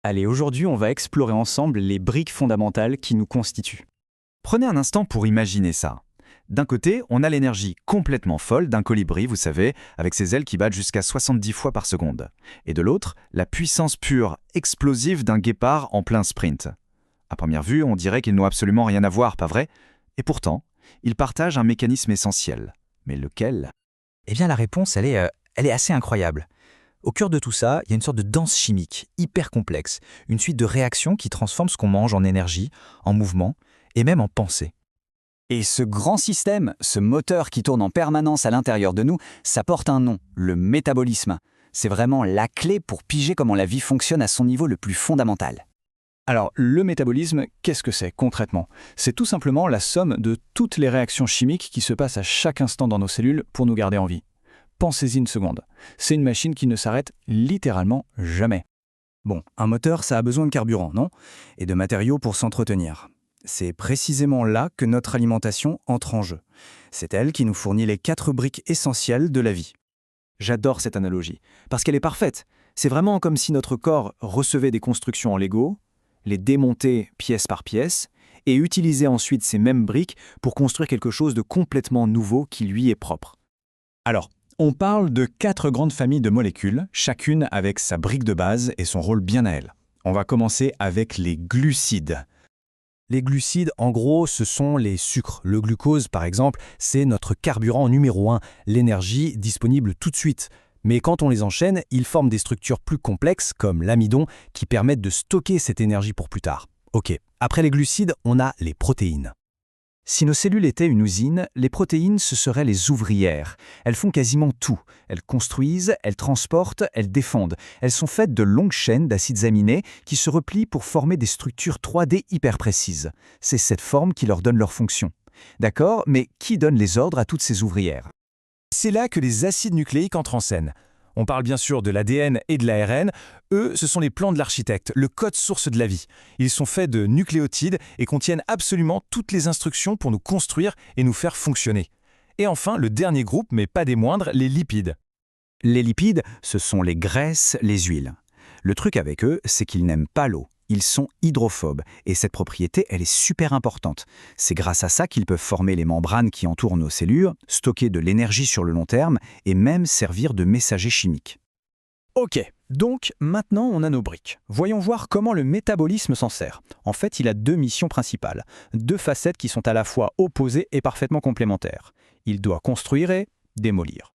Allez, aujourd'hui, on va explorer ensemble les briques fondamentales qui nous constituent. Prenez un instant pour imaginer ça. D'un côté, on a l'énergie complètement folle d'un colibri, vous savez, avec ses ailes qui battent jusqu'à 70 fois par seconde. Et de l'autre, la puissance pure, explosive d'un guépard en plein sprint. À première vue, on dirait qu'ils n'ont absolument rien à voir, pas vrai? Et pourtant, ils partagent un mécanisme essentiel. Mais lequel? Eh bien, la réponse, elle est assez incroyable. Au cœur de tout ça, il y a une sorte de danse chimique, hyper complexe, une suite de réactions qui transforment ce qu'on mange en énergie, en mouvement et même en pensée. Et ce grand système, ce moteur qui tourne en permanence à l'intérieur de nous, ça porte un nom, le métabolisme. C'est vraiment la clé pour piger comment la vie fonctionne à son niveau le plus fondamental. Alors, le métabolisme, qu'est-ce que c'est concrètement? C'est tout simplement la somme de toutes les réactions chimiques qui se passent à chaque instant dans nos cellules pour nous garder en vie. Pensez-y une seconde. C'est une machine qui ne s'arrête littéralement jamais. Bon, un moteur, ça a besoin de carburant, non? Et de matériaux pour s'entretenir. C'est précisément là que notre alimentation entre en jeu. C'est elle qui nous fournit les 4 briques essentielles de la vie. J'adore cette analogie, parce qu'elle est parfaite. C'est vraiment comme si notre corps recevait des constructions en Lego, les démontait pièce par pièce, et utilisait ensuite ces mêmes briques pour construire quelque chose de complètement nouveau qui lui est propre. Alors, on parle de 4 grandes familles de molécules, chacune avec sa brique de base et son rôle bien à elle. On va commencer avec les glucides. Les glucides, en gros, ce sont les sucres. Le glucose, par exemple, c'est notre carburant numéro 1, l'énergie disponible tout de suite. Mais quand on les enchaîne, ils forment des structures plus complexes, comme l'amidon, qui permettent de stocker cette énergie pour plus tard. Ok, après les glucides, on a les protéines. Si nos cellules étaient une usine, les protéines, ce seraient les ouvrières. Elles font quasiment tout. Elles construisent, elles transportent, elles défendent. Elles sont faites de longues chaînes d'acides aminés qui se replient pour former des structures 3D hyper précises. C'est cette forme qui leur donne leur fonction. D'accord, mais qui donne les ordres à toutes ces ouvrières? C'est là que les acides nucléiques entrent en scène. On parle bien sûr de l'ADN et de l'ARN. Eux, ce sont les plans de l'architecte, le code source de la vie. Ils sont faits de nucléotides et contiennent absolument toutes les instructions pour nous construire et nous faire fonctionner. Et enfin, le dernier groupe, mais pas des moindres, les lipides. Les lipides, ce sont les graisses, les huiles. Le truc avec eux, c'est qu'ils n'aiment pas l'eau. Ils sont hydrophobes, et cette propriété, elle est super importante. C'est grâce à ça qu'ils peuvent former les membranes qui entourent nos cellules, stocker de l'énergie sur le long terme, et même servir de messagers chimiques. Ok, donc maintenant on a nos briques. Voyons voir comment le métabolisme s'en sert. En fait, il a 2 missions principales, 2 facettes qui sont à la fois opposées et parfaitement complémentaires. Il doit construire et démolir.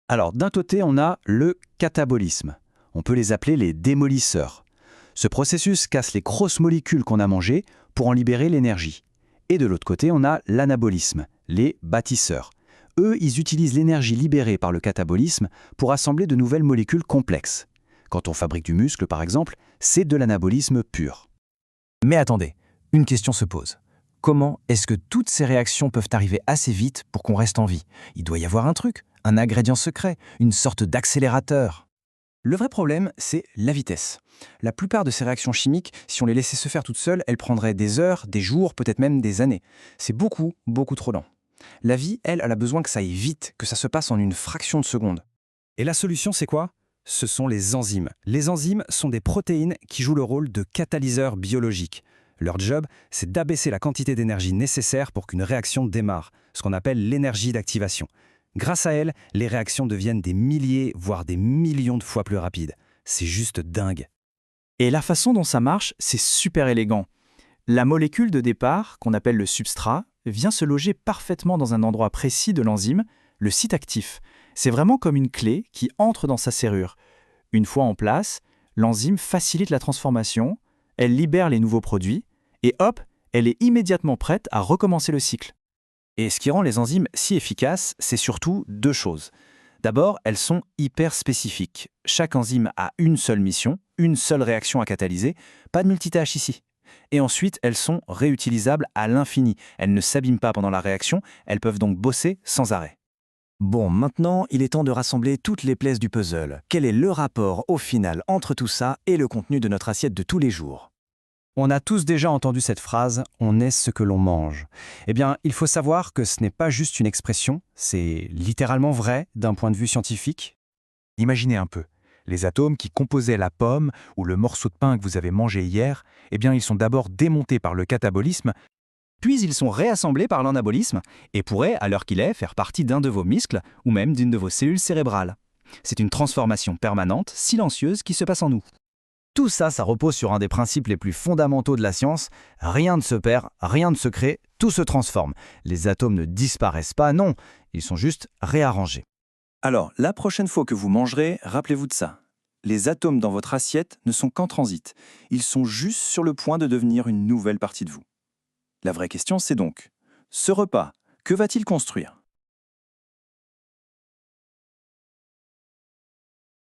Alors, d'un côté, on a le catabolisme. On peut les appeler les démolisseurs. Ce processus casse les grosses molécules qu'on a mangées pour en libérer l'énergie. Et de l'autre côté, on a l'anabolisme, les bâtisseurs. Eux, ils utilisent l'énergie libérée par le catabolisme pour assembler de nouvelles molécules complexes. Quand on fabrique du muscle, par exemple, c'est de l'anabolisme pur. Mais attendez, une question se pose. Comment est-ce que toutes ces réactions peuvent arriver assez vite pour qu'on reste en vie? Il doit y avoir un truc, un ingrédient secret, une sorte d'accélérateur. Le vrai problème, c'est la vitesse. La plupart de ces réactions chimiques, si on les laissait se faire toutes seules, elles prendraient des heures, des jours, peut-être même des années. C'est beaucoup, beaucoup trop lent. La vie, elle a besoin que ça aille vite, que ça se passe en une fraction de seconde. Et la solution, c'est quoi? Ce sont les enzymes. Les enzymes sont des protéines qui jouent le rôle de catalyseurs biologiques. Leur job, c'est d'abaisser la quantité d'énergie nécessaire pour qu'une réaction démarre, ce qu'on appelle l'énergie d'activation. Grâce à elles, les réactions deviennent des milliers, voire des millions de fois plus rapides. C'est juste dingue. Et la façon dont ça marche, c'est super élégant. La molécule de départ, qu'on appelle le substrat, vient se loger parfaitement dans un endroit précis de l'enzyme, le site actif. C'est vraiment comme une clé qui entre dans sa serrure. Une fois en place, l'enzyme facilite la transformation, elle libère les nouveaux produits, et hop, elle est immédiatement prête à recommencer le cycle. Et ce qui rend les enzymes si efficaces, c'est surtout 2 choses. D'abord, elles sont hyper spécifiques. Chaque enzyme a une seule mission, une seule réaction à catalyser, pas de multitâche ici. Et ensuite, elles sont réutilisables à l'infini. Elles ne s'abîment pas pendant la réaction, elles peuvent donc bosser sans arrêt. Bon, maintenant, il est temps de rassembler toutes les pièces du puzzle. Quel est le rapport, au final, entre tout ça et le contenu de notre assiette de tous les jours? On a tous déjà entendu cette phrase « on est ce que l'on mange ». Eh bien, il faut savoir que ce n'est pas juste une expression, c'est littéralement vrai d'un point de vue scientifique. Imaginez un peu. Les atomes qui composaient la pomme ou le morceau de pain que vous avez mangé hier, eh bien, ils sont d'abord démontés par le catabolisme, Puis ils sont réassemblés par l'anabolisme et pourraient, à l'heure qu'il est, faire partie d'un de vos muscles ou même d'une de vos cellules cérébrales. C'est une transformation permanente, silencieuse, qui se passe en nous. Tout ça, ça repose sur un des principes les plus fondamentaux de la science. Rien ne se perd, rien ne se crée, tout se transforme. Les atomes ne disparaissent pas, non, ils sont juste réarrangés. Alors, la prochaine fois que vous mangerez, rappelez-vous de ça. Les atomes dans votre assiette ne sont qu'en transit. Ils sont juste sur le point de devenir une nouvelle partie de vous. La vraie question, c'est donc, ce repas, que va-t-il construire ?